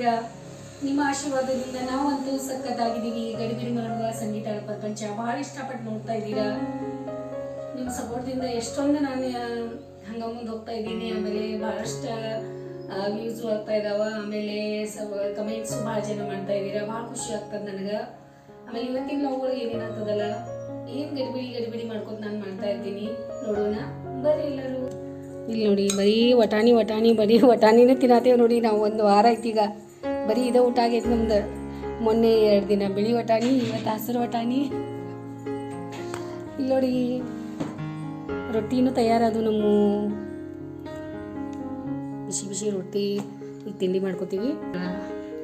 ಹೇಗಿದ್ದೀರಾ? ನಿಮ್ಮ ಆಶೀರ್ವಾದದಿಂದ ನಾವಂತೂ ಸಖತ್ತಾಗಿದ್ದೀವಿ. ಗಡಿಬಿಡಿ ಮಾಡುವ ಸಂಗೀತ ಪ್ರಪಂಚ ಬಹಳ ಇಷ್ಟಪಟ್ಟು ನೋಡ್ತಾ ಇದ್ದೀರಾ. ನಿಮ್ಮ ಸಪೋರ್ಟ್ದಿಂದ ಎಷ್ಟೊಂದು ನಾನು ಹಂಗೆ ಮುಂದೆ ಹೋಗ್ತಾ ಇದ್ದೀನಿ. ಆಮೇಲೆ ಭಾಳಷ್ಟು ವ್ಯೂಸು ಆಗ್ತಾ ಇದ್ದಾವೆ. ಆಮೇಲೆ ಕಮೆಂಟ್ಸು ಭಾಳ ಜನ ಮಾಡ್ತಾ ಇದ್ದೀರಾ. ಭಾಳ ಖುಷಿ ಆಗ್ತದೆ ನನಗೆ. ಆಮೇಲೆ ಇವತ್ತಿನ ವ್ಲಾಗ್ಗಳು ಏನೇನಾಗ್ತದಲ್ಲ, ಏನು ಗಡಿಬಿಡಿ ಮಾಡ್ಕೊಂಡು ನಾನು ಮಾಡ್ತಾ ಇದ್ದೀನಿ. ನೋಡೋಣ ಬರ್ರಿ ಎಲ್ಲರೂ. ಇಲ್ಲಿ ನೋಡಿ ಬರೀ ವಟಾಣಿನೇ ತಿನ್ನತ್ತೇವೆ ನೋಡಿ. ನಾವು ಒಂದು ವಾರ ಆಯ್ತು ಈಗ ಬರೀ ಇದೇ ಊಟ ಆಗೈತೆ ನಮ್ದು. ಮೊನ್ನೆ 2 ದಿನ ಬಿಳಿ ವಟಾಣಿ, ಇವತ್ತು ಹಸಿರು ವಟಾಣಿ. ಇಲ್ಲಿ ನೋಡಿ ರೊಟ್ಟಿನೂ ತಯಾರದು. ನಮ್ಮ ಬಿಸಿ ರೊಟ್ಟಿ ಈಗ ತಿಂಡಿ ಮಾಡ್ಕೋತೀವಿ.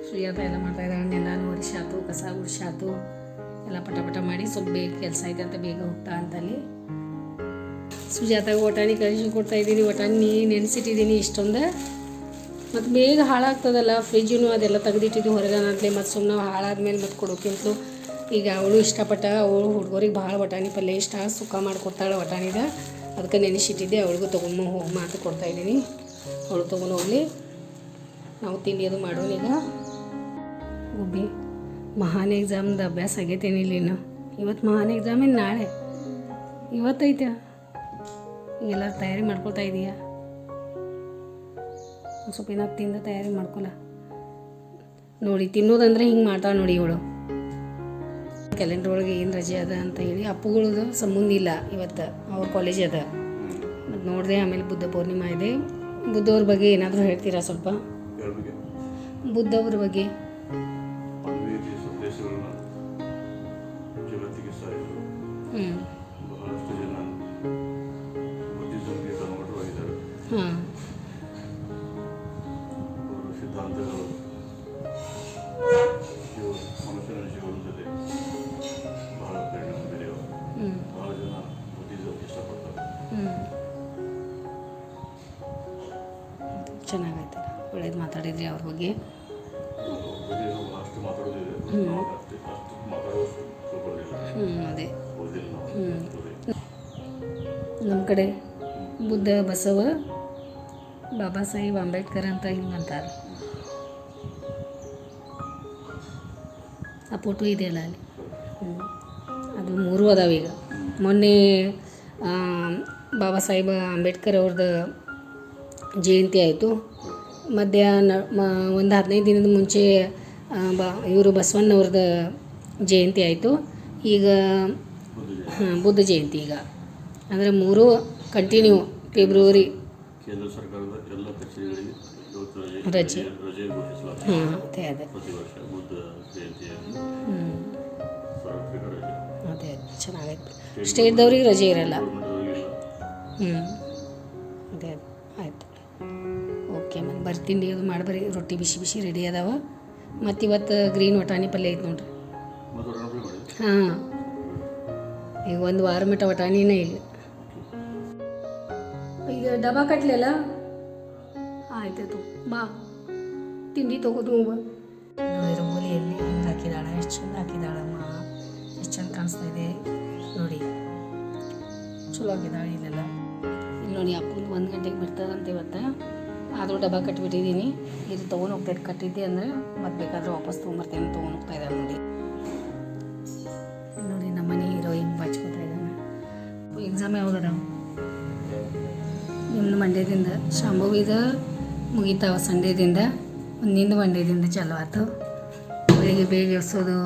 ಸುಜಾತ ಎಲ್ಲ ಮಾಡ್ತಾ ಇದ್ದಾಳೆ. ಎಲ್ಲನೂ ಒರೆಸಾತು, ಕಸ ಗುಡಿಸಾತು, ಎಲ್ಲ ಪಟ ಮಾಡಿ ಸ್ವಲ್ಪ ಬೇಗ ಕೆಲಸ ಐತೆ ಅಂತ ಬೇಗ ಹೋಗ್ತಾ ಅಂತಲ್ಲಿ ಸುಜಾತಾಗ ವಟಾಣಿ ಕಳಿಸಿ ಕೊಡ್ತಾ ಇದ್ದೀನಿ. ವಟಾಣಿ ನೆನೆಸಿಟ್ಟಿದ್ದೀನಿ ಇಷ್ಟೊಂದು. ಮತ್ತು ಬೇಗ ಹಾಳಾಗ್ತದಲ್ಲ, ಫ್ರಿಜ್ಜೂ ಅದೆಲ್ಲ ತೆಗೆದಿಟ್ಟಿದ್ದು ಹೊರಗನಂತಲೇ. ಮತ್ತು ಸುಮ್ಮನೆ ಹಾಳಾದ್ಮೇಲೆ ಮತ್ತು ಕೊಡೋಕ್ಕಿಂತಲೂ ಈಗ ಅವಳು ಇಷ್ಟಪಟ್ಟ, ಅವಳು ಹುಡುಗರಿಗೆ ಭಾಳ ವಟಾಣಿ ಪಲ್ಯ ಇಷ್ಟ, ಸುಕ್ಕ ಮಾಡಿಕೊಡ್ತಾಳೆ ವಟಾಣಿದ. ಅದಕ್ಕೆ ನೆನೆಸಿಟ್ಟಿದ್ದೆ. ಅವಳಿಗೂ ತೊಗೊಂಡು ಹೋಗಿ ಮಾತು ಕೊಡ್ತಾಯಿದ್ದೀನಿ. ಅವಳು ತೊಗೊಂಡು ಹೋಗಲಿ, ನಾವು ತಿಂಡಿ ಅದು ಮಾಡೋಣ. ಈಗ ಗುಬ್ಬಿ ಮಹಾನ್ ಎಕ್ಸಾಮ್ದು ಅಭ್ಯಾಸ ಆಗೈತೇನಿಲ್ಲ ಇನ್ನು. ಇವತ್ತು ಮಹಾನ್ ಎಕ್ಸಾಮ್ ಏನು ನಾಳೆ? ಇವತ್ತೈತೆ. ಈಗೆಲ್ಲ ತಯಾರಿ ಮಾಡ್ಕೊಳ್ತಾ ಇದೀಯಾ? ಒಂದು ಸ್ವಲ್ಪ ಏನಾದ್ರು ತಿಂದು ತಯಾರಿ ಮಾಡ್ಕೊಲ್ಲ. ನೋಡಿ ತಿನ್ನೋದಂದ್ರೆ ಹಿಂಗೆ ಮಾಡ್ತಾಳೆ ನೋಡಿ ಇವಳು. ಕ್ಯಾಲೆಂಡರ್ ಒಳಗೆ ಏನು ರಜೆ ಅದ ಅಂತ ಹೇಳಿ. ಅಪ್ಪುಗಳದು ಸಂಬಂಧ ಇಲ್ಲ ಇವತ್ತು, ಅವ್ರ ಕಾಲೇಜ್ ಅದ. ಮತ್ತು ನೋಡಿದೆ. ಆಮೇಲೆ ಬುದ್ಧ ಪೂರ್ಣಿಮಾ ಇದೆ. ಬುದ್ಧವ್ರ ಬಗ್ಗೆ ಏನಾದರೂ ಹೇಳ್ತೀರಾ ಸ್ವಲ್ಪ? ಬುದ್ಧವ್ರ ಬಗ್ಗೆ ಹಾಂ ಸಿದ್ಧಾಂತಗಳು ಮನುಷ್ಯನ ಜೀವನದಲ್ಲಿ ಬಹಳ ಪರಿಣಾಮ ಬೀರಿವೆ. ಬಹಳ ಜನ ಬುದ್ಧಿಸಮ್ ಇಷ್ಟಪಡ್ತಾರೆ. ಚೆನ್ನಾಗೈತೆ, ಒಳ್ಳೇದು ಮಾತಾಡಿದ್ರಿ ಅವ್ರ ಬಗ್ಗೆ. ಅಷ್ಟು ಮಾತಾಡೋದಿದೆ, ಅಷ್ಟು ಮಾತಾಡೋದಿಲ್ಲ. ಅದೇ ನಮ್ಮ ಕಡೆ ಬುದ್ಧ, ಬಸವ, ಬಾಬಾ ಸಾಹೇಬ್ ಅಂಬೇಡ್ಕರ್ ಅಂತ ಹಿಂಗೆ ಅಂತಾರೆ. ಆ ಫೋಟೋ ಇದೆಯಲ್ಲ ಅಲ್ಲಿ, ಅದು 3 ಅದಾವೆ ಈಗ. ಮೊನ್ನೆ ಬಾಬಾ ಸಾಹೇಬ್ ಅಂಬೇಡ್ಕರ್ ಅವ್ರದ್ದು ಜಯಂತಿ ಆಯಿತು. ಮಧ್ಯಾಹ್ನ ಒಂದು 15 ದಿನದ ಮುಂಚೆ ಇವರು ಬಸವಣ್ಣವ್ರದ್ದು ಜಯಂತಿ ಆಯಿತು. ಈಗ ಬುದ್ಧ ಜಯಂತಿ. ಈಗ ಅಂದರೆ 3 ಕಂಟಿನ್ಯೂ ಫೆಬ್ರವರಿ. ಕೇಂದ್ರ ಸರ್ಕಾರದ ಎಲ್ಲ ಕಚೇರಿಗಳಿಗೆ ರಜೆ. ಅದೇ ಪ್ರತಿ ವರ್ಷ ಬುದ್ಧ ಜಯಂತಿಯಲ್ಲಿ ಅದೇ ಚೆನ್ನಾಗೈತೆ. ಸ್ಟೇಟ್ದವ್ರಿಗೆ ರಜೆ ಇರಲ್ಲ. ಅದೇ ಆಯಿತು. ಓಕೆ ಮತ್ತೆ ಬರ್ತೀನಿ. ಅದು ಮಾಡ್ಬರಿ. ರೊಟ್ಟಿ ಬಿಸಿ ರೆಡಿ ಅದಾವ. ಮತ್ತು ಇವತ್ತು ಗ್ರೀನ್ ವಟಾಣಿ ಪಲ್ಯ ಐತೆ ನೋಡ್ರಿ. ಹಾಂ, ಈಗ 1 ವಾರ ಮಟ್ಟ ವಟಾಣಿನೇ ಇಲ್ಲ. ಈಗ ಡಬ್ಬ ಕಟ್ಲಿಲ್ಲ. ಆಯ್ತಾಯ್ತು, ಬಾ ತಿಂಡಿ ತೊಗೋದು. ನೋಡಿ ರಂಗೋಲಿಯಲ್ಲಿ ಹಿಂಗೆ ಹಾಕಿದಾಳೆ. ಎಷ್ಟು ಚಂದ ಹಾಕಿದಾಳಮ್ಮ, ಎಷ್ಟು ಚಂದ ಕಾಣಿಸ್ತಾ ಇದೆ ನೋಡಿ. ಚಲೋ ಆಗಿದ್ದಾಳೆ ಇಲ್ಲೆಲ್ಲ. ಇಲ್ಲಿ ನೋಡಿ ಅಪ್ಪನ 1 ಗಂಟೆಗೆ ಬಿಡ್ತದಂತೆ ಇವತ್ತು. ಆದರೂ ಡಬ್ಬ ಕಟ್ಟಿಬಿಟ್ಟಿದ್ದೀನಿ. ಇದು ತೊಗೊಂಡು ಹೋಗ್ತೈತೆ. ಕಟ್ಟಿದ್ದೆ ಅಂದರೆ ಮತ್ತೆ ಬೇಕಾದರೆ ವಾಪಸ್ ತೊಗೊಂಬರ್ತೇನೆ. ತೊಗೊಂಡು ಹೋಗ್ತಾ ಇದ್ದಾಳೆ ನೋಡಿ. ನೋಡಿ ನಮ್ಮನೆ ಹೀರೋ ಹಿಂಗೆ ಬಾಚ್ಕೋತಾ ಇದ್ದಾನೆ. ಎಕ್ಸಾಮ್ ಯಾವಾಗ? ನಿಮ್ಮದು ಮಂಡ್ಯದಿಂದ, ಶಾಂಭವಿದ ಮುಗಿತಾವ ಸಂಡೇದಿಂದ. ಮುಂದಿನ ಮಂಡ್ಯದಿಂದ ಚಾಲು ಆಯ್ತು. ಬೆಳಿಗ್ಗೆ ಬೇಗ ಎಸೋದು,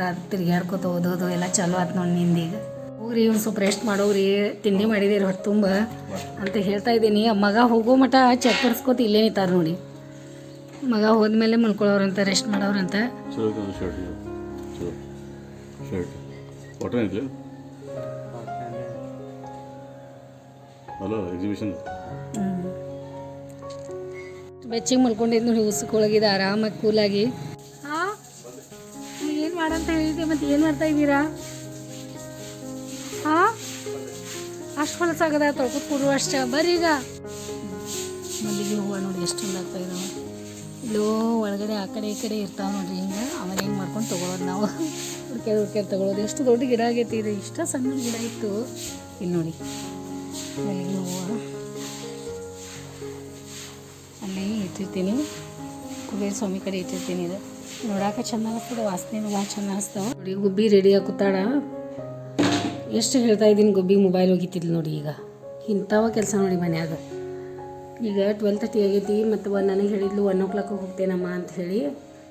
ರಾತ್ರಿ ತಿರುಗಾಡ್ಕೋತ ಓದೋದು ಎಲ್ಲ ಚಾಲು ಆಯ್ತು ನೋಡಿ ನಿಂದೀಗ. ಹೋಗ್ರಿ, ಒಂದು ಸ್ವಲ್ಪ ರೆಸ್ಟ್ ಮಾಡೋಗ್ರಿ. ತಿಂಡಿ ಮಾಡಿದ್ದೀರಿ ಹೊಟ್ಟೆ ತುಂಬ ಅಂತ ಹೇಳ್ತಾ ಇದ್ದೀನಿ. ಮಗ ಹೋಗೋ ಮಟ್ಟ ಚಕ್ಕರ್ಸ್ಕೋತ ಇಲ್ಲೇ ನಿಂತಾರೆ ನೋಡಿ. ಮಗ ಹೋದ್ಮೇಲೆ ಮಲ್ಕೊಳ್ಳೋರಂತ, ರೆಸ್ಟ್ ಮಾಡೋರಂತ. ಬೆಚ್ಚಿಗೆ ಮಲ್ಕೊಂಡಿದ್ದು ನೋಡಿ. ಉಸುಕೊಳಗಿದೆ ಆರಾಮಾಗಿ ಕೂಲಾಗಿ. ಹಾಂ, ಏನು ಮಾಡಂತ ಹೇಳಿದ್ದೆ, ಮತ್ತು ಏನು ಮಾಡ್ತಾ ಇದ್ದೀರಾ? ಹಾಂ, ಅಷ್ಟು ಹೊಲಸಾಗದ ತೊಳ್ಕೊತ ಕೊಡುವ ಅಷ್ಟೇ. ಬರ್ರಿ ಈಗ. ಮಲ್ಲಿಗೆ ಹೂವು ನೋಡಿ ಎಷ್ಟೊಂದು ಆಗ್ತಾ ಇದ್ದಾವೆ. ಇಲ್ಲೋ ಒಳಗಡೆ ಆ ಕಡೆ ಈ ಕಡೆ ಇರ್ತಾವೆ ನೋಡ್ರಿ. ಹಿಂಗೆ ಅವನ್ನ ಹೆಂಗೆ ಮಾಡ್ಕೊಂಡು ತೊಗೊಳೋದು ನಾವು. ಹುಡ್ಕ್ಯಾಡ್ ತೊಗೊಳೋದು. ಎಷ್ಟು ದೊಡ್ಡ ಗಿಡ ಆಗೈತಿ ಇದು. ಇಷ್ಟ ಸಣ್ಣ ಗಿಡ ಇತ್ತು. ಇಲ್ಲಿ ನೋಡಿ ಮಲ್ಲಿಗೆ ಹೂವು ಅಲ್ಲಿ ಇಟ್ಟಿರ್ತೀನಿ. ಕುಬೇರ ಸ್ವಾಮಿ ಕಡೆ ಇಟ್ಟಿರ್ತೀನಿ. ಇದು ನೋಡಾಕ ಚಂದ ಅನಿಸ್ತದೆ, ವಾಸನೆನೂ ಭಾಳ ಚಂದ ಅನಿಸ್ತಾವೆ. ನೋಡಿ ಗುಬ್ಬಿ ರೆಡಿ ಕೂತಾಳ. ಎಷ್ಟು ಹೇಳ್ತಾ ಇದ್ದೀನಿ ಗುಬ್ಬಿ ಮೊಬೈಲ್ ಹೋಗಿತ್ತಿಲ್ಲ ನೋಡಿ. ಈಗ ಇಂಥವ ಕೆಲಸ ನೋಡಿ ಮನ್ಯಾಗ. ಈಗ 12:30 ಆಗೈತಿ ಮತ್ತು ನನಗೆ ಹೇಳಿದ್ಲು 1 o'clock ಹೋಗ್ತೇನಮ್ಮ ಅಂತ ಹೇಳಿ.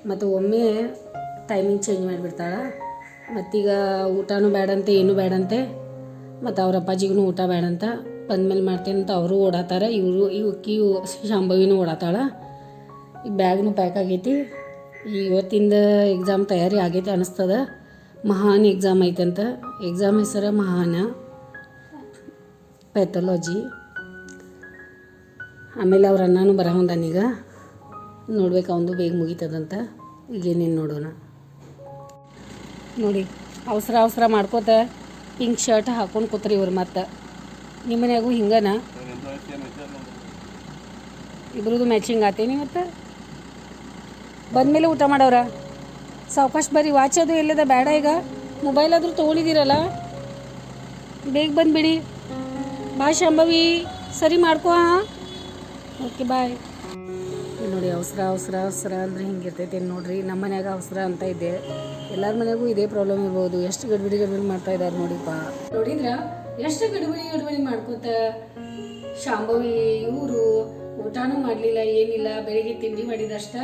ಮತ್ತು ಒಮ್ಮೆ ಟೈಮಿಂಗ್ ಚೇಂಜ್ ಮಾಡಿಬಿಡ್ತಾಳೆ. ಮತ್ತೀಗ ಊಟನೂ ಬೇಡಂತೆ, ಏನೂ ಬೇಡಂತೆ. ಮತ್ತು ಅವ್ರ ಅಪ್ಪಾಜಿಗೂ ಊಟ ಬೇಡಂತ. ಬಂದಮೇಲೆ ಮಾಡ್ತೇನೆ ಅಂತ ಅವರು ಓಡಾತಾರೆ. ಇವಕ್ಕಿ ಶಾಂಭವಿನೂ ಓಡಾತಾಳೆ. ಈ ಬ್ಯಾಗ್ನು ಪ್ಯಾಕ್ ಆಗೈತಿ. ಇವತ್ತಿಂದ ಎಕ್ಸಾಮ್ ತಯಾರಿ ಆಗೈತೆ ಅನ್ನಿಸ್ತದೆ. ಮಹಾನ್ ಎಕ್ಸಾಮ್ ಐತಂತ. ಎಕ್ಸಾಮ್ ಹೆಸರು ಮಹಾನ ಪ್ಯಾಥಾಲಜಿ. ಆಮೇಲೆ ಅವ್ರ ಅಣ್ಣನೂ ಬರಹೊಂದನೀಗ. ನೋಡ್ಬೇಕು ಅವಂದು ಬೇಗ ಮುಗೀತದಂತ. ಈಗೇನೇನು ನೋಡೋಣ. ನೋಡಿ ಅವಸರ ಮಾಡ್ಕೋತ ಪಿಂಕ್ ಶರ್ಟ್ ಹಾಕ್ಕೊಂಡು ಕೂತ್ರಿ ಇವ್ರು. ಮತ್ತು ನಿಮ್ಮ ಮನ್ಯಾಗೂ ಹಿಂಗನ ಇಬ್ರದ್ದು ಮ್ಯಾಚಿಂಗ್ ಆತೇನಿ. ಮತ್ತು ಬಂದಮೇಲೆ ಊಟ ಮಾಡೋರ ಸಾವಕಾಶ ಬರ್ರಿ. ವಾಚ್ ಅದು ಎಲ್ಲದ ಬೇಡ. ಈಗ ಮೊಬೈಲ್ ಆದರೂ ತೊಗೊಂಡಿದ್ದೀರಲ್ಲ, ಬೇಗ ಬಂದುಬಿಡಿ. ಬಾಯ್ ಶಾಂಭವಿ, ಸರಿ ಮಾಡ್ಕೋ. ಹಾಂ, ಓಕೆ ಬಾಯ್. ನೋಡಿ ಅವಸರ ಅಂದರೆ ಹಿಂಗಿರ್ತೈತೆ ನೋಡ್ರಿ. ನಮ್ಮ ಮನ್ಯಾಗ ಅವಸರ ಅಂತ ಇದೆ. ಎಲ್ಲರ ಮನೆಯಾಗೂ ಇದೇ ಪ್ರಾಬ್ಲಮ್ ಇರ್ಬೋದು. ಎಷ್ಟು ಗಡ್ಬಿಡಿ ಮಾಡ್ತಾ ಇದ್ದಾರೆ ನೋಡಿಪ್ಪ. ನೋಡಿದ್ರ ಎಷ್ಟು ಗಡ್ಬಿಡಿ ಮಾಡ್ಕೋತ ಶಾಂಭವಿ ಇವರು ಊಟನೂ ಮಾಡಲಿಲ್ಲ, ಏನಿಲ್ಲ. ಬೆಳಿಗ್ಗೆ ತಿಂಡಿ ಮಾಡಿದಷ್ಟ.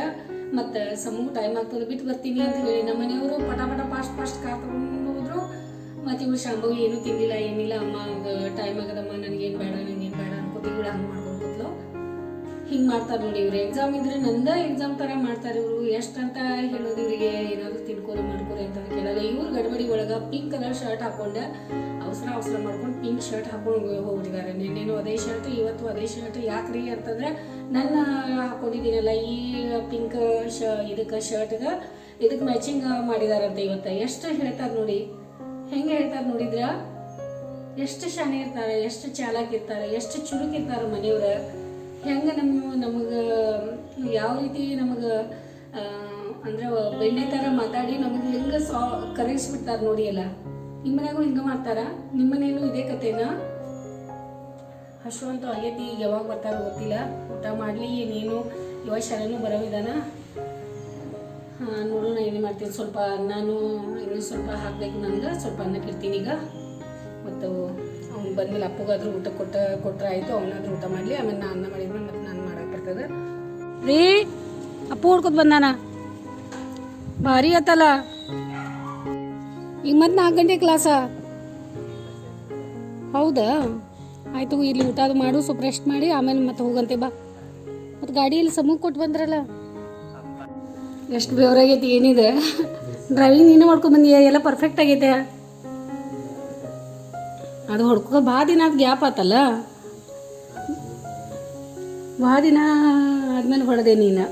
ಮತ್ತು ಸಮೂಹ ಟೈಮ್ ಆಗ್ತದೆ, ಬಿಟ್ಟು ಬರ್ತೀನಿ ಅಂತ ಹೇಳಿ ನಮ್ಮ ಮನೆಯವರು ಪಟ ಫಾಸ್ಟ್ ಕಾರ್ ತಗೊಂಡು ಹೋದ್ರು. ಮತ್ತು ಇವ್ರು ಶಾಂಭವಿ ಏನೂ ತಿಂದಿಲ್ಲ, ಏನಿಲ್ಲ. ಅಮ್ಮ ಟೈಮ್ ಆಗದಮ್ಮ, ನನಗೇನು ಬೇಡ ಅನ್ಕೋತಿ. ಇವಳು ಹಂಗೆ ಮಾಡ್ಕೊಂಡು ಕೂತ್ಲು. ಹಿಂಗೆ ಮಾಡ್ತಾರೆ ನೋಡಿ ಇವ್ರು. ಎಕ್ಸಾಮ್ ಇದ್ರೆ ನಂದ ಎಕ್ಸಾಮ್ ಥರ ಮಾಡ್ತಾರೆ ಇವರು. ಎಷ್ಟಂತ ಹೇಳೋದು ಇವರಿಗೆ, ಏನಾದರೂ ತಿನ್ಕೋರಿ ಅಂತ ಕೇಳಲ್ಲ. ಇವ್ರು ಗಡ್ಬಡಿ ಒಳಗೆ ಪಿಂಕ್ ಕಲರ್ ಶರ್ಟ್ ಹಾಕ್ಕೊಂಡು ಅವಸರ ಮಾಡ್ಕೊಂಡು ಪಿಂಕ್ ಶರ್ಟ್ ಹಾಕೊಂಡು ಹೋಗ್ಬಿಟ್ಟಿದ್ದಾರೆ. ನಿನ್ನೇನು ಅದೇ ಶರ್ಟ್, ಇವತ್ತು ಅದೇ ಶರ್ಟ್. ಯಾಕ್ರಿ ಅಂತಂದ್ರೆ ನನ್ನ ಹಾಕೊಂಡಿದ್ದೀನಲ್ಲ ಈ ಪಿಂಕ್ ಇದಕ್ಕೆ ಶರ್ಟ್ಗೆ ಇದಕ್ಕೆ ಮ್ಯಾಚಿಂಗ್ ಮಾಡಿದಾರಂತೆ ಇವತ್ತು. ಎಷ್ಟು ಹೇಳ್ತಾರೆ ನೋಡಿ, ಹೆಂಗೆ ಹೇಳ್ತಾರೆ ನೋಡಿದ್ರ. ಎಷ್ಟು ಶಾನೆ ಇರ್ತಾರೆ, ಎಷ್ಟು ಚಾಲಾಕಿರ್ತಾರೆ, ಎಷ್ಟು ಚುರುಕಿರ್ತಾರೆ ಮನೆಯವ್ರ. ಹೆಂಗೆ ನಮಗೆ ಯಾವ ರೀತಿ ನಮಗೆ ಅಂದ್ರೆ ಬೆಣ್ಣೆ ಥರ ಮಾತಾಡಿ ನಮಗೆ ಹೆಂಗೆ ಕರಗಿಸ್ಬಿಡ್ತಾರೆ ನೋಡಿ ಎಲ್ಲ. ನಿಮ್ಮ ಮನ್ಯಾಗೂ ಹಿಂಗೆ ಮಾಡ್ತಾರ? ನಿಮ್ಮ ಮನೇಲೂ ಇದೇ ಕಥೆನಾ? ಹಶು ಆಗೈತಿ. ಈಗ ಯಾವಾಗ ಬರ್ತಾರೋ ಗೊತ್ತಿಲ್ಲ. ಊಟ ಮಾಡಲಿ ಏನೇನು. ಇವಾಗ ಶಾಲೆನೂ ಬರೋವಿದಾನ. ಹಾಂ, ನೋಡೋಣ ಏನೇ ಮಾಡ್ತೀನಿ. ಸ್ವಲ್ಪ ಅನ್ನನೂ ಇನ್ನೂ ಸ್ವಲ್ಪ ಹಾಕಬೇಕು. ನನಗೆ ಸ್ವಲ್ಪ ಅನ್ನಕ್ಕೆ ಇರ್ತೀನಿ ಈಗ. ಮತ್ತು ಅವ್ನು ಬಂದಮೇಲೆ ಅಪ್ಪಗಾದ್ರೂ ಊಟ ಕೊಟ್ಟರೆ ಆಯಿತು. ಅವನಾದ್ರೂ ಊಟ ಮಾಡಲಿ. ಆಮೇಲೆ ನಾನು ಅನ್ನ ಮಾಡಿದ್ಮೇಲೆ ಮತ್ತು ನಾನು ಮಾಡಕ್ಕೆ ಬರ್ತದೆ ರೀ. ಅಪ್ಪು ಹುಡ್ಕೊತ ಬಂದಾನ. ಭಾರಿ ಆತಲ್ಲ. ಈಗ ಮತ್ತೆ 4 ಗಂಟೆ ಕ್ಲಾಸ. ಹೌದಾ, ಆಯಿತು. ಇಲ್ಲಿ ಊಟ ಅದು ಮಾಡು, ಸ್ವಲ್ಪ ರೆಸ್ಟ್ ಮಾಡಿ ಆಮೇಲೆ ಮತ್ತೆ ಹೋಗಂತೆ ಬಾ. ಮತ್ತು ಗಾಡಿಯಲ್ಲಿ ಸಮೂಹ ಕೊಟ್ಟು ಬಂದ್ರಲ್ಲ. ಎಷ್ಟು ಬೇವರಾಗೈತಿ. ಏನಿದೆ ಡ್ರೈವಿಂಗ್ ನೀನು ಮಾಡ್ಕೊಂಡು ಬಂದೀಯ. ಎಲ್ಲ ಪರ್ಫೆಕ್ಟ್ ಆಗೈತೆ. ಅದು ಹೊಡ್ಕೊ ಭಾಳ ದಿನ ಅದು ಗ್ಯಾಪ್ ಆತಲ್ಲ. ಭಾಳ ದಿನ ಆದ್ಮೇಲೆ ಹೊಡೆದೆ ನೀನು.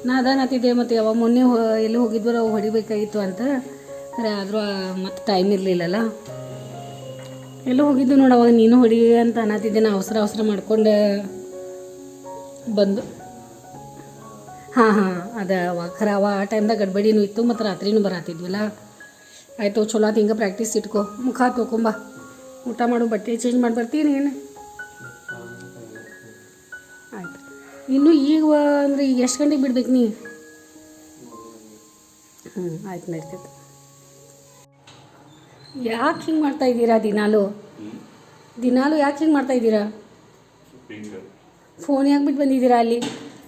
ನಾ ಅದಾನತ್ತಿದ್ದೆ. ಮತ್ತು ಯಾವಾಗ ಮೊನ್ನೆ ಎಲ್ಲಿ ಹೋಗಿದ್ವರ ಅವು ಹೊಡಿಬೇಕಾಗಿತ್ತು ಅಂತ. ಖರೆ ಆದರೂ ಮತ್ತು ಟೈಮ್ ಇರಲಿಲ್ಲಲ್ಲ. ಎಲ್ಲೋ ಹೋಗಿದ್ದು ನೋಡಿ. ಅವಾಗ ನೀನು ಹೊಡಿ ಅಂತ ಅನ್ನತ್ತಿದ್ದೆ. ನಾ ಅವಸರ ಮಾಡ್ಕೊಂಡು ಬಂದು. ಹಾಂ ಅದು ಅವಾಗ ಆ ಟೈಮ್ದಾಗ ಗಡ್ಬಡಿನೂ ಇತ್ತು ಮತ್ತು ರಾತ್ರಿನೂ ಬರತ್ತಿದ್ವಲ್ಲ. ಆಯಿತು, ಚಲೋ ಆತು. ಹಿಂಗೆ ಪ್ರಾಕ್ಟೀಸ್ ಇಟ್ಕೊ. ಮುಖ ತೊಗೊಂಬ, ಊಟ ಮಾಡು, ಬಟ್ಟೆ ಚೇಂಜ್ ಮಾಡಿ ಬರ್ತೀನಿ. ಏನು ಆಯ್ತು. ಇನ್ನು ಈಗ ಅಂದರೆ ಈಗ ಎಷ್ಟು ಗಂಟೆಗೆ ಬಿಡ್ಬೇಕು ನೀ? ಆಯ್ತು, ನಡೀತೈತೆ. ಯಾಕೆ ಹಿಂಗೆ ಮಾಡ್ತಾಯಿದ್ದೀರಾ ದಿನಾಲು ಯಾಕೆ ಹಿಂಗೆ ಮಾಡ್ತಾಯಿದ್ದೀರಾ? ಫೋನ್ ಯಾಕೆ ಬಿಟ್ಟು ಬಂದಿದ್ದೀರಾ? ಅಲ್ಲಿ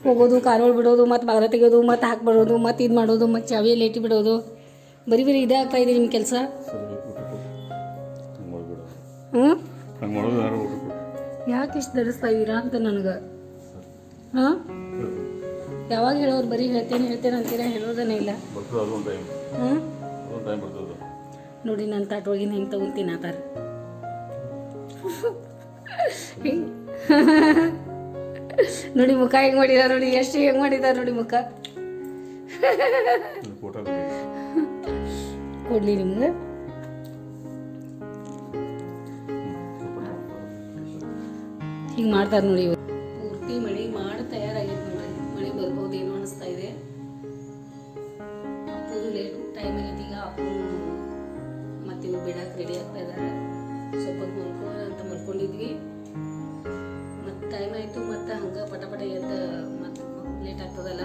ಹೋಗೋದು, ಕಾರೋಳು ಬಿಡೋದು, ಮತ್ತು ಬಾಗಿಲ ತೆಗೆಯೋದು, ಮತ್ತು ಹಾಕ್ಬಿಡೋದು, ಮತ್ತು ಇದು ಮಾಡೋದು, ಮತ್ತು ಚಾವಿಯಲ್ಲಿ ಇಟ್ಟು ಬಿಡೋದು. ಬರೀ ಇದೇ ಆಗ್ತಾಯಿದೆ ನಿಮ್ಮ ಕೆಲಸ. ಯಾಕೆ ಇಷ್ಟು ಧರಿಸ್ತಾ ಇದ್ದೀರಾ ಅಂತ ನನಗೆ. ಹಾಂ, ಯಾವಾಗ ಹೇಳೋರು? ಬರೀ ಹೇಳ್ತೇನೆ ಅಂತೀರಾ, ಹೇಳೋದನ್ನೇ ಇಲ್ಲ. ಹಾಂ, ನೋಡಿ ನನ್ನ ತಾಟೊಳಗಿನ ಹೆಂಗೆ ತಗೊಂತೀನಿ ಆತಾರ. ನೋಡಿ ಮುಖ ಹೆಂಗೆ ಮಾಡಿದಾರ ನೋಡಿ. ಎಷ್ಟು ಹೆಂಗೆ ಮಾಡಿದಾರ ನೋಡಿ ಮುಖ. ಕೊಡ್ಲಿ ನಿಮ್ಗೆ? ಹಿಂಗೆ ಮಾಡ್ತಾರೆ ನೋಡಿ. ಪೂರ್ತಿ ಮಳೆ ಮಾಡಿ ತಯಾರಾಗಿತ್ತು ನೋಡ್ರಿ. ಮಳೆ ಬರ್ಬೋದು ಏನೋ ಅನಿಸ್ತಾ ಇದೆ. ಅಪ್ಪದು ಲೇಟ್ ಟೈಮ್ ಆಗೈತಿ. ಈಗ ಅಪ್ಪು ಮತ್ತೆ ಇವ್ರು ಬಿಡಕ್ಕೆ ರೆಡಿ ಆಗ್ತಾ ಇದ್ದಾರೆ. ಸ್ವಲ್ಪ ಅಂತ ಮಲ್ಕೊಂಡಿದ್ವಿ. ಮತ್ತು ಟೈಮ್ ಆಯಿತು. ಮತ್ತು ಹಂಗೆ ಪಟ ಎದ್ದು ಮತ್ತು ಲೇಟ್ ಆಗ್ತದೆ ಆಗ್ತದಲ್ಲ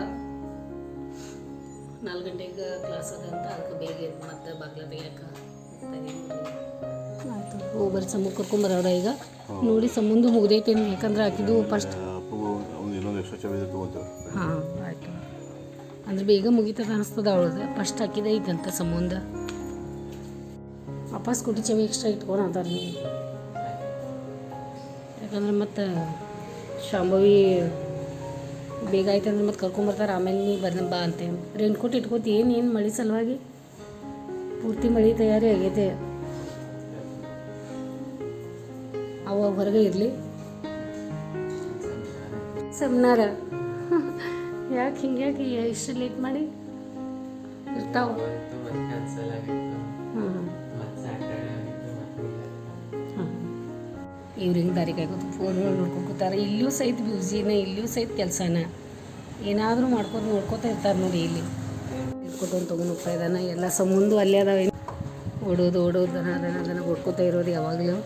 4 ಗಂಟೆಗೆ ಕ್ಲಾಸ್ ಅದ ಅಂತ ಅದಕ್ಕೆ ಬೇಗ ಎದ್ದು ಮತ್ತೆ ಬಾಗ್ಲ ತೆಗಿಯಕ್ಕೆ ಆಯ್ತು ಹೋಗ್ಬರ್ರಿ ಸಮ್ಮು ಕರ್ಕೊಂಬರೋರ ಈಗ ನೋಡಿ ಸಮ್ಮುಂದು ಮುಗ್ದೈತೇನು ಯಾಕಂದ್ರೆ ಹಾಕಿದ್ದು ಫಸ್ಟ್ ಇನ್ನೊಂದು ಎಕ್ಸ್ಟ್ರಾ ಚಾವಿ ತೊಗೊತೇವೆ. ಹಾಂ ಆಯಿತು ಅಂದ್ರೆ ಬೇಗ ಮುಗಿತದ ಅನಿಸ್ತದ ಅವಳದು ಫಸ್ಟ್ ಹಾಕಿದೆ ಐತಂತ ಸಂಬಂಧ ಅಪ್ಪ ಸ್ಕೂಟಿ ಚಾವಿ ಎಕ್ಸ್ಟ್ರಾ ಇಟ್ಕೊಂಡು ಅಂತಾರೆ ನೀವು ಯಾಕಂದ್ರೆ ಮತ್ತು ಶಾಂಭವಿ ಬೇಗ ಆಯ್ತು ಅಂದ್ರೆ ಮತ್ತೆ ಕರ್ಕೊಂಬರ್ತಾರೆ ಆಮೇಲೆ ನೀ ಬಾ ಅಂತೇನು ರೇನ್ಕೋಟ್ ಇಟ್ಕೋತಿ ಏನು ಮಳೆ ಸಲುವಾಗಿ ಪೂರ್ತಿ ಮಳೆ ತಯಾರಿ ಆಗೈತೆ ಅವ ಹೊರಗೆ ಇರಲಿ ಸೆಮಿನಾರ ಯಾಕೆ ಹಿಂಗ್ಯಾಕೆ ಇಷ್ಟು ಲೇಟ್ ಮಾಡಿ ಇರ್ತಾವ ಇವ್ರು ಹಿಂಗೆ ದಾರಿ ಕಾಯ್ಕೋದು ಫೋನ್ ನೋಡ್ಕೊಂಡು ಕೂತಾರೆ ಇಲ್ಲಿಯೂ ಸಹಿತ ಬ್ಯೂಸಿನ ಇಲ್ಲಿಯೂ ಸಹಿತ ಕೆಲಸನ ಏನಾದರೂ ನೋಡ್ಕೋತಾ ಇರ್ತಾರೆ ನೋಡಿ ಇಲ್ಲಿ ಇಟ್ಕೊಟ್ಟು ತೊಗೊಂಡು ಹೋಗ್ತಾ ಇದ್ದಾನೆ ಎಲ್ಲ ಮುಂದೆ ಅಲ್ಲೇ ಅದಾವೆ ಓಡೋದು ದನ ಹೊಡ್ಕೋತಾ ಇರೋದು ಯಾವಾಗಲೂ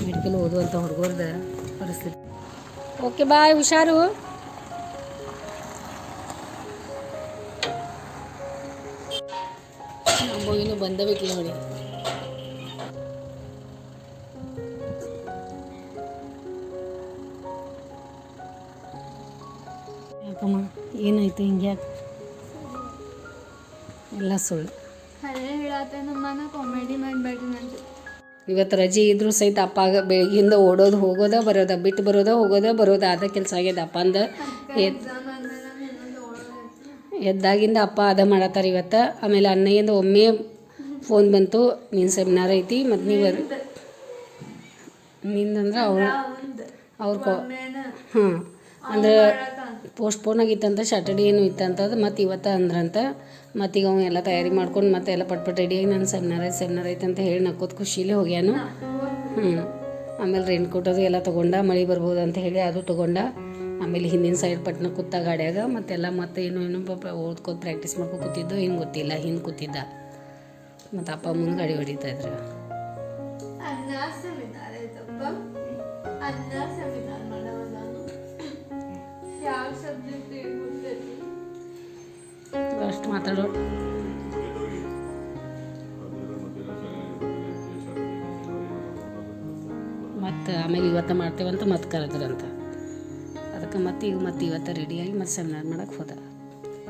ಮೆಡಿಕಲ್ ಓದುವಂಥ ಹುಡುಗರ್ದ ಪರಿಸ್ಥಿತಿ. ಓಕೆ ಬಾಯ್ ಹುಷಾರು. ನಮ್ಮಗಿನೂ ಬಂದಬೇಕಿಲ್ಲ ನೋಡಿ ಯಾಕಮ್ಮ ಏನಾಯ್ತು ಹಿಂಗೆ ಯಾಕೆ ಎಲ್ಲ ಸುಳ್ಳು ಕಾಮಿಡಿ ಮಾಡಬೇಡ್ರಿ ನಂದು ಇವತ್ತು ರಜೆ ಇದ್ರೂ ಸಹಿತ ಅಪ್ಪಾಗ ಬೆಳಗ್ಗಿಂದ ಓಡೋದು ಹೋಗೋದ ಬರೋದ ಬಿಟ್ಟು ಹೋಗೋದ ಅದ ಕೆಲಸ ಆಗ್ಯದ ಅಪ್ಪಂದ ಎದ್ದಾಗಿಂದ ಅಪ್ಪ ಅದ ಮಾಡತ್ತಾರೆ ಇವತ್ತು. ಆಮೇಲೆ ಅಣ್ಣಯ್ಯಿಂದ ಒಮ್ಮೆ ಫೋನ್ ಬಂತು ನೀನು ಸೆಮಿನಾರ್ ಐತಿ ಮತ್ತು ನೀವು ನಿಂದಂದ್ರೆ ಅವ್ರು ಹಾಂ ಅಂದ್ರೆ ಪೋಸ್ಟ್ಪೋನ್ ಆಗಿತ್ತಂತ ಸ್ಯಾಟರ್ಡೇ ಏನು ಇತ್ತಂತದ್ದು ಮತ್ತು ಇವತ್ತು ಅಂದ್ರಂತ ಮತ್ತೀಗ ಅವ ಎಲ್ಲ ತಯಾರಿ ಮಾಡ್ಕೊಂಡು ಮತ್ತೆ ಎಲ್ಲ ಪಟ್ ರೆಡಿಯಾಗಿ ನಾನು ಸೆಮಿನಾರ್ ಐತೆ ಅಂತ ಹೇಳಿ ನಕ್ಕೋದು ಖುಷಿಲೇ ಹೋಗ್ಯಾನು. ಆಮೇಲೆ ರೇನ್ಕೋಟ್ ಅದು ಎಲ್ಲ ತೊಗೊಂಡ ಮಳೆ ಬರ್ಬೋದು ಅಂತ ಹೇಳಿ ಅದು ತೊಗೊಂಡ. ಆಮೇಲೆ ಹಿಂದಿನ ಸೈಡ್ ಪಟ್ನ ಕೂತ ಗಾಡ್ಯಾಗ ಮತ್ತೆಲ್ಲ ಮತ್ತೆ ಏನು ಓದ್ಕೋದು ಪ್ರಾಕ್ಟೀಸ್ ಮಾಡ್ಕೊಂಡು ಕೂತಿದ್ದು ಏನು ಗೊತ್ತಿಲ್ಲ ಹಿಂದೆ ಕೂತಿದ್ದ ಮತ್ತು ಅಪ್ಪ ಮುಂದೆ ಗಾಡಿ ಹೊಡಿತಾ ಇದ್ರು. ಅಷ್ಟು ಮಾತಾಡೋ ಮತ್ತು ಆಮೇಲೆ ಇವತ್ತು ಮಾಡ್ತೇವಂತ ಮತ್ತೆ ಕರೆದ್ರಂತ ಅದಕ್ಕೆ ಮತ್ತೆ ಇವತ್ತು ರೆಡಿಯಾಗಿ ಮತ್ತೆ ಸೆಮಿನಾರ್ ಮಾಡಕ್ಕೆ ಹೋದ.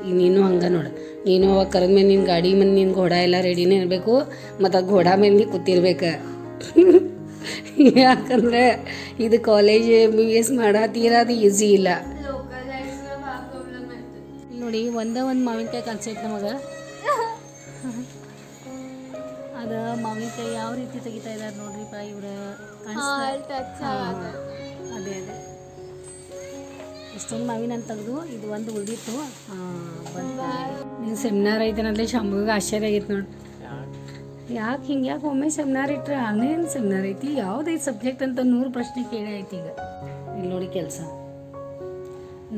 ಈಗ ನೀನು ಹಂಗೆ ನೋಡು ನೀನು ಅವಾಗ ಕರೆದ ಮೇಲೆ ನಿನ್ನ ಗಾಡಿ ಮೇಲೆ ನಿನ್ನ ಘೋಡ ಎಲ್ಲ ರೆಡಿನೇ ಇರಬೇಕು ಮತ್ತು ಆ ಘೋಡ ಮೇಲೆ ನೀ ಕೂತಿರ್ಬೇಕು. ಯಾಕಂದ್ರೆ ಇದು ಕಾಲೇಜ್ MBBS ಮಾಡತ್ತೀರ ಅದು ಈಸಿ ಇಲ್ಲ ನೋಡಿ. ಒಂದು ಮಾವಿನಕಾಯಿ ಕಾಣಿಸೈತೆ ನಮಗೆ. ಅದು ಮಾವಿನಕಾಯಿ ಯಾವ ರೀತಿ ತೆಗಿತಾ ಇದ್ದಾರೆ ನೋಡ್ರಿಪ್ಪ ಇವ್ರ ಅದೇ ಎಷ್ಟೊಂದು ಮಾವಿನ ಅಂತ ತೆಗೆದು ಇದು ಒಂದು ಉಳಿದಿತ್ತು ನೀನು ಸೆಮಿನಾರ್ ಐತೇನಲ್ಲೇ ಶಾಂಭವಿಗೆ ಆಶ್ಚರ್ಯ ಆಗೈತೆ ನೋಡಿ. ಯಾಕೆ ಹಿಂಗ್ಯಾಕೆ ಒಮ್ಮೆ ಸೆಮಿನಾರ್ ಇಟ್ಟರೆ ಅಲ್ಲೇನು ಸೆಮಿನಾರ್ ಐತಿ ಯಾವುದೈತೆ ಸಬ್ಜೆಕ್ಟ್ ಅಂತ 100 ಪ್ರಶ್ನೆ ಕೇಳಿ ಐತಿ. ಈಗ ಇಲ್ಲಿ ನೋಡಿ ಕೆಲಸ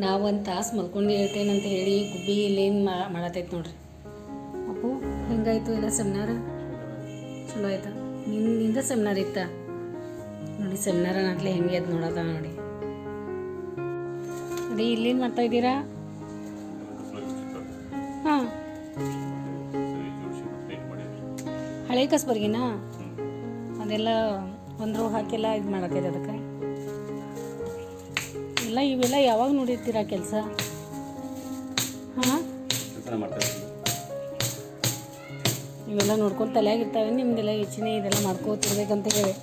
ನಾವು ಒಂದು ತಾಸು ಮಲ್ಕೊಂಡು ಹೇಳ್ತೇನಂತ ಹೇಳಿ ಗುಬ್ಬಿ ಇಲ್ಲೇನು ಮಾಡತೈತೆ ನೋಡ್ರಿ. ಅಪ್ಪು ಹೆಂಗಾಯ್ತು ಎಲ್ಲ ಸೆಮಿನಾರ ಚಲೋ ಆಯ್ತಾ? ನಿಂದ ಸೆಮಿನಾರ್ ಇತ್ತ ನೋಡಿ. ಸೆಮಿನಾರ ನಾಟ್ಲೆ ಹೆಂಗೆ ಅದು ನೋಡತ್ತ ನೋಡಿ. ಅದೇ ಇಲ್ಲೇನು ಮಾಡ್ತಾ ಇದ್ದೀರಾ? ಹಾಂ ಹಳೆ ಕಸ್ಬರ್ಗಿನಾ ಅದೆಲ್ಲ ಒಂದು ರೋ ಹಾಕೆಲ್ಲ ಇದು ಮಾಡತ್ತೈತೆ ಅದಕ್ಕೆ ಎಲ್ಲ ಇವೆಲ್ಲ ಯಾವಾಗ ನೋಡಿರ್ತೀರಾ ಕೆಲಸ? ಹಾಂ ಇವೆಲ್ಲ ನೋಡ್ಕೊಂಡು ತಲೆಯಾಗಿರ್ತಾವೆ ನಿಮ್ದೆಲ್ಲ ಯೋಚನೆ ಇದೆಲ್ಲ ಮಾಡ್ಕೋತಿರ್ಬೇಕಂತ ಹೇಳಿ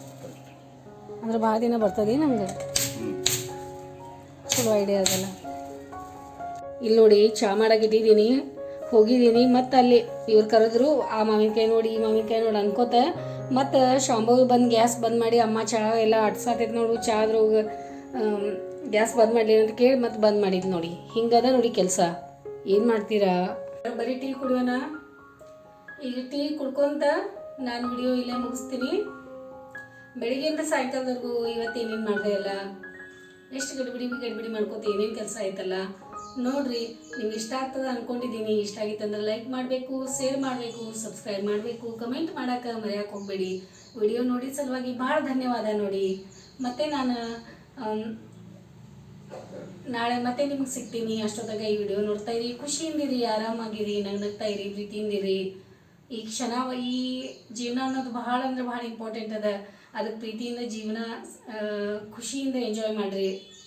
ಅಂದ್ರೆ ಭಾಳ ದಿನ ಬರ್ತದೆ ನಮ್ಗೆ. ಚಲೋ ಐಡಿಯಾ ಅದೆಲ್ಲ. ಇಲ್ಲಿ ನೋಡಿ ಚಹಾ ಮಾಡಾಕಿಟ್ಟಿದ್ದೀನಿ ಹೋಗಿದ್ದೀನಿ ಮತ್ತು ಅಲ್ಲಿ ಇವ್ರು ಕರೆದ್ರು ಆ ಮಾವಿನಕಾಯಿ ನೋಡಿ ಈ ಮಾವಿನಕಾಯಿ ನೋಡಿ ಅನ್ಕೋತ ಮತ್ತು ಶಾಂಭವಿ ಬಂದು ಗ್ಯಾಸ್ ಬಂದ್ ಮಾಡಿ ಅಮ್ಮ ಚಹಾ ಎಲ್ಲ ಅಡ್ಸಾತೈತೆ ನೋಡು ಚಹಾದ್ರೋಗ ಗ್ಯಾಸ್ ಬಂದ್ ಮಾಡಲಿ ಅಂತ ಕೇಳಿ ಮತ್ತೆ ಬಂದ್ ಮಾಡಿದ್ದು ನೋಡಿ. ಹಿಂಗದ ನೋಡಿ ಕೆಲಸ. ಏನು ಮಾಡ್ತೀರಾ? ಬರೀ ಟೀ ಕುಡಿಯೋಣ. ಈಗ ಟೀ ಕುಡ್ಕೊಂತ ನಾನು ವಿಡಿಯೋ ಇಲ್ಲೇ ಮುಗಿಸ್ತೀನಿ. ಬೆಳಿಗ್ಗೆಯಿಂದ ಸಾಯಂಕಾಲದವರೆಗೂ ಇವತ್ತೇನೇನು ಮಾಡಿದೆ ಎಲ್ಲ ಎಷ್ಟು ಗಡಿಬಿಡಿ ಮಾಡ್ಕೋತ ಏನೇನು ಕೆಲಸ ಆಯ್ತಲ್ಲ ನೋಡ್ರಿ. ನಿಮ್ಗೆ ಇಷ್ಟ ಆಗ್ತದೆ ಅಂದ್ಕೊಂಡಿದ್ದೀನಿ. ಇಷ್ಟ ಆಗಿತ್ತಂದ್ರೆ ಲೈಕ್ ಮಾಡಬೇಕು, ಶೇರ್ ಮಾಡಬೇಕು, ಸಬ್ಸ್ಕ್ರೈಬ್ ಮಾಡಬೇಕು, ಕಮೆಂಟ್ ಮಾಡೋಕೆ ಮರೆಯೋಕೆ ಹೋಗಬೇಡಿ. ವಿಡಿಯೋ ನೋಡಿದ ಸಲುವಾಗಿ ಭಾಳ ಧನ್ಯವಾದ ನೋಡಿ. ಮತ್ತು ನಾನು ನಾಳೆ ಮತ್ತೆ ನಿಮ್ಗೆ ಸಿಗ್ತೀನಿ. ಅಷ್ಟೊತ್ತಾಗ ಈ ವಿಡಿಯೋ ನೋಡ್ತಾ ಇರಿ, ಖುಷಿಯಿಂದಿರಿ, ಆರಾಮಾಗಿರಿ, ನಗ್ನಗ್ತಾ ಇರಿ, ಪ್ರೀತಿಯಿಂದಿರಿ. ಈ ಕ್ಷಣ, ಈ ಜೀವನ ಅನ್ನೋದು ಬಹಳ ಅಂದ್ರೆ ಬಹಳ ಇಂಪಾರ್ಟೆಂಟ್ ಅದ. ಅದಕ್ಕೆ ಪ್ರೀತಿಯಿಂದ ಜೀವನ ಖುಷಿಯಿಂದ ಎಂಜಾಯ್ ಮಾಡಿರಿ.